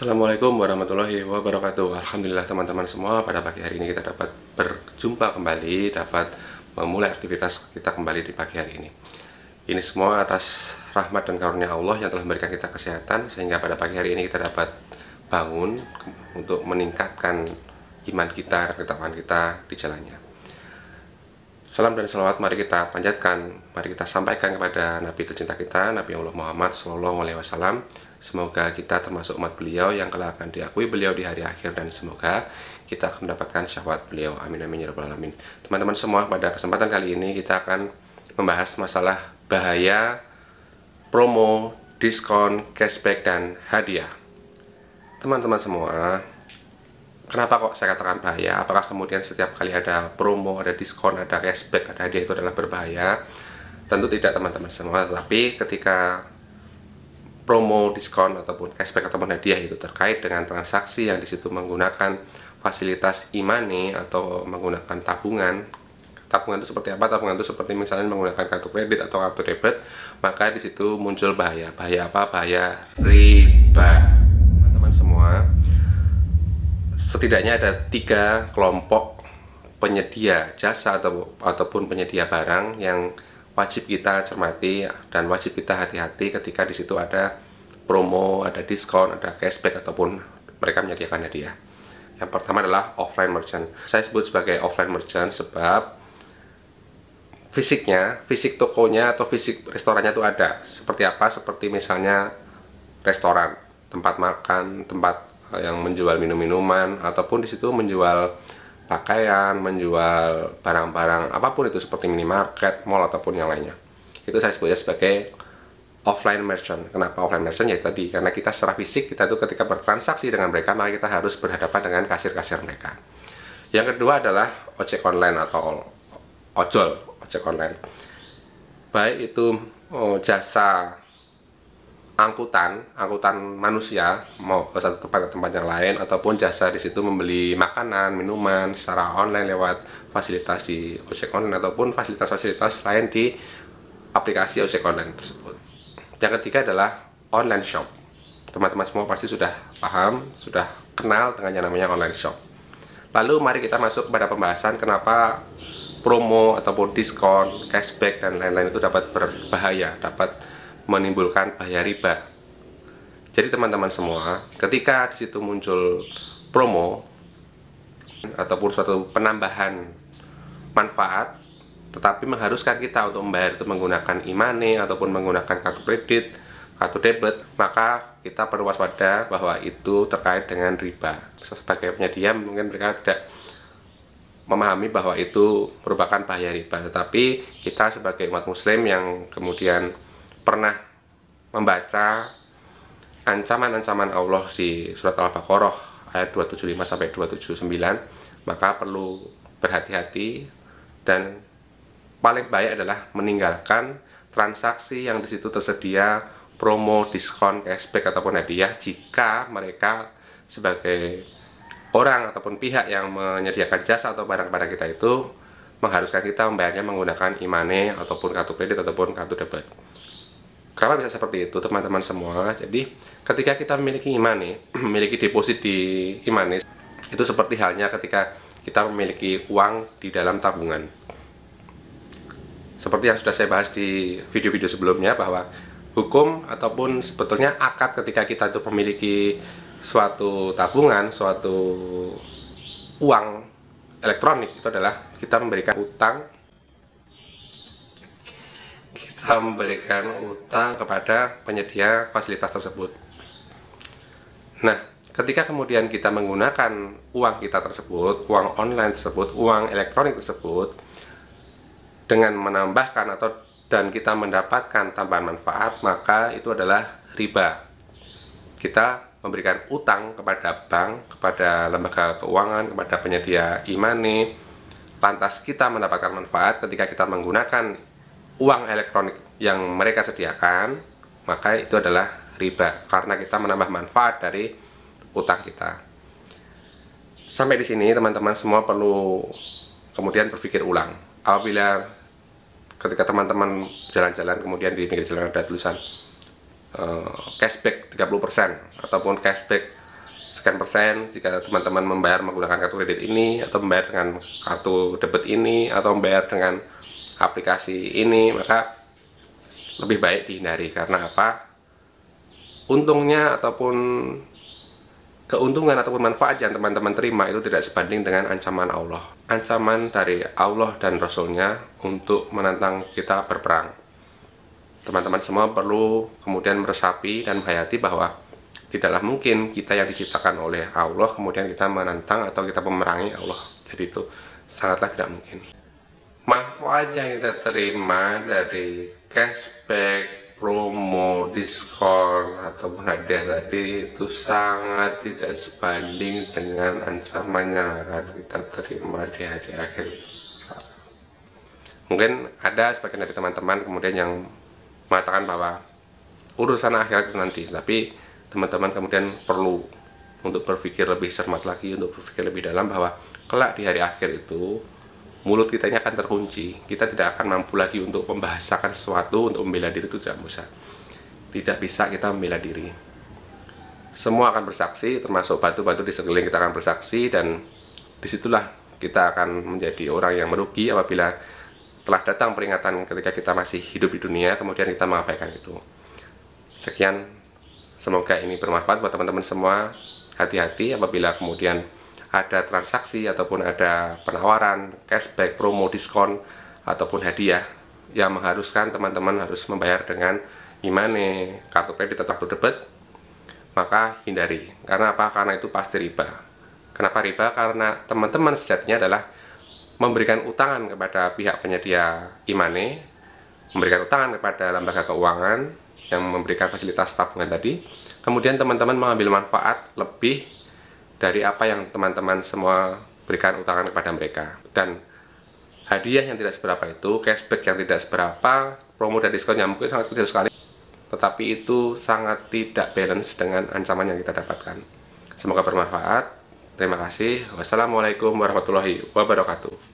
Assalamualaikum warahmatullahi wabarakatuh. Alhamdulillah teman-teman semua, pada pagi hari ini kita dapat berjumpa kembali, dapat memulai aktivitas kita kembali di pagi hari ini. Ini semua atas rahmat dan karunia Allah yang telah memberikan kita kesehatan, sehingga pada pagi hari ini kita dapat bangun untuk meningkatkan iman kita dan ketakwaan kita di jalannya. Salam dan salawat mari kita panjatkan, mari kita sampaikan kepada Nabi tercinta kita, Nabi Allah Muhammad SAW. Semoga kita termasuk umat beliau yang kelak akan diakui beliau di hari akhir, dan semoga kita akan mendapatkan syafaat beliau. Amin amin ya rabbal alamin. Teman-teman semua, pada kesempatan kali ini kita akan membahas masalah bahaya promo, diskon, cashback, dan hadiah. Teman-teman semua, kenapa kok saya katakan bahaya? Apakah kemudian setiap kali ada promo, ada diskon, ada cashback, ada hadiah itu adalah berbahaya? Tentu tidak teman-teman semua. Tapi ketika promo, diskon, ataupun cashback, ataupun hadiah itu terkait dengan transaksi yang disitu menggunakan fasilitas e-money atau menggunakan tabungan. Tabungan itu seperti apa? Tabungan itu seperti misalnya menggunakan kartu kredit atau kartu debit, maka disitu muncul bahaya. Bahaya apa? Bahaya riba. Teman-teman semua, setidaknya ada 3 kelompok penyedia jasa ataupun penyedia barang yang wajib kita cermati dan wajib kita hati-hati ketika di situ ada promo, ada diskon, ada cashback, ataupun mereka menyediakan hadiah. Yang pertama adalah offline merchant. Saya sebut sebagai offline merchant sebab fisik tokonya atau fisik restorannya itu ada. Seperti apa? Seperti misalnya restoran, tempat makan, tempat yang menjual minum-minuman, ataupun di situ menjual pakaian, menjual barang-barang apapun itu, seperti minimarket, mall, ataupun yang lainnya. Itu saya sebutnya sebagai offline merchant. Kenapa offline merchant? Ya tadi, karena kita secara fisik, kita tuh ketika bertransaksi dengan mereka, maka kita harus berhadapan dengan kasir-kasir mereka. Yang kedua adalah ojek online atau ojek online. Baik itu jasa angkutan manusia mau ke satu tempat ke tempat yang lain, ataupun jasa di situ membeli makanan, minuman secara online lewat fasilitas di ojek online, ataupun fasilitas-fasilitas lain di aplikasi ojek online tersebut. Yang ketiga adalah online shop. Teman-teman semua pasti sudah paham, sudah kenal dengan yang namanya online shop. Lalu mari kita masuk pada pembahasan kenapa promo ataupun diskon, cashback, dan lain-lain itu dapat berbahaya, dapat menimbulkan bahaya riba. Jadi teman-teman semua, ketika di situ muncul promo ataupun suatu penambahan manfaat, tetapi mengharuskan kita untuk membayar itu menggunakan e-money ataupun menggunakan kartu kredit, kartu debit, maka kita perlu waspada bahwa itu terkait dengan riba. Sebagai penyedia mungkin mereka tidak memahami bahwa itu merupakan bahaya riba, tetapi kita sebagai umat muslim yang kemudian pernah membaca ancaman-ancaman Allah di surat Al-Baqarah ayat 275 sampai 279, maka perlu berhati-hati, dan paling baik adalah meninggalkan transaksi yang di situ tersedia promo, diskon, cashback, ataupun hadiah jika mereka sebagai orang ataupun pihak yang menyediakan jasa atau barang-barang kita itu mengharuskan kita membayarnya menggunakan e-money ataupun kartu kredit ataupun kartu debit. Kenapa bisa seperti itu teman-teman semua? Jadi ketika kita memiliki e-money, memiliki deposit di e-money, itu seperti halnya ketika kita memiliki uang di dalam tabungan. Seperti yang sudah saya bahas di video-video sebelumnya, bahwa hukum ataupun sebetulnya akad ketika kita itu memiliki suatu tabungan, suatu uang elektronik, itu adalah kita memberikan utang kepada penyedia fasilitas tersebut. Nah, ketika kemudian kita menggunakan uang kita tersebut, uang online tersebut, uang elektronik tersebut, dengan menambahkan dan kita mendapatkan tambahan manfaat, maka itu adalah riba. Kita memberikan utang kepada bank, kepada lembaga keuangan, kepada penyedia e-money, lantas kita mendapatkan manfaat ketika kita menggunakan uang elektronik yang mereka sediakan, maka itu adalah riba karena kita menambah manfaat dari utang kita. Sampai di sini teman-teman semua perlu kemudian berpikir ulang. Apabila ketika teman-teman jalan-jalan kemudian di pinggir jalan ada tulisan cashback 30% ataupun cashback sekian persen jika teman-teman membayar menggunakan kartu kredit ini, atau membayar dengan kartu debit ini, atau membayar dengan aplikasi ini, maka lebih baik dihindari. Karena apa? Untungnya ataupun keuntungan ataupun manfaat yang teman-teman terima itu tidak sebanding dengan ancaman Allah. Ancaman dari Allah dan Rasulnya untuk menantang kita berperang. Teman-teman semua perlu kemudian meresapi dan menghayati bahwa tidaklah mungkin kita yang diciptakan oleh Allah kemudian kita menantang atau kita memerangi Allah. Jadi itu sangatlah tidak mungkin. Manfaat yang kita terima dari cashback, promo, diskon, ataupun hadiah tadi itu sangat tidak sebanding dengan ancaman yang akan kita terima di hari akhir. Mungkin ada sebagian dari teman-teman kemudian yang mengatakan bahwa urusan akhirat itu nanti, tapi teman-teman kemudian perlu untuk berpikir lebih cermat lagi, untuk berpikir lebih dalam bahwa kelak di hari akhir itu mulut kita ini akan terkunci. Kita tidak akan mampu lagi untuk membahasakan sesuatu, untuk membela diri itu tidak bisa. Tidak bisa kita membela diri. Semua akan bersaksi, termasuk batu-batu di sekeliling kita akan bersaksi, dan disitulah kita akan menjadi orang yang merugi apabila telah datang peringatan ketika kita masih hidup di dunia, kemudian kita mengabaikan itu. Sekian, semoga ini bermanfaat buat teman-teman semua. Hati-hati apabila kemudian ada transaksi ataupun ada penawaran, cashback, promo, diskon, ataupun hadiah yang mengharuskan teman-teman harus membayar dengan e-money, kartu kredit atau kartu debit, maka hindari. Karena apa? Karena itu pasti riba. Kenapa riba? Karena teman-teman sejatinya adalah memberikan utangan kepada pihak penyedia e-money, memberikan utangan kepada lembaga keuangan yang memberikan fasilitas tabungan tadi, kemudian teman-teman mengambil manfaat lebih dari apa yang teman-teman semua berikan utangan kepada mereka. Dan hadiah yang tidak seberapa itu, cashback yang tidak seberapa, promo dan diskon yang mungkin sangat kecil sekali, tetapi itu sangat tidak balance dengan ancaman yang kita dapatkan. Semoga bermanfaat. Terima kasih. Wassalamualaikum warahmatullahi wabarakatuh.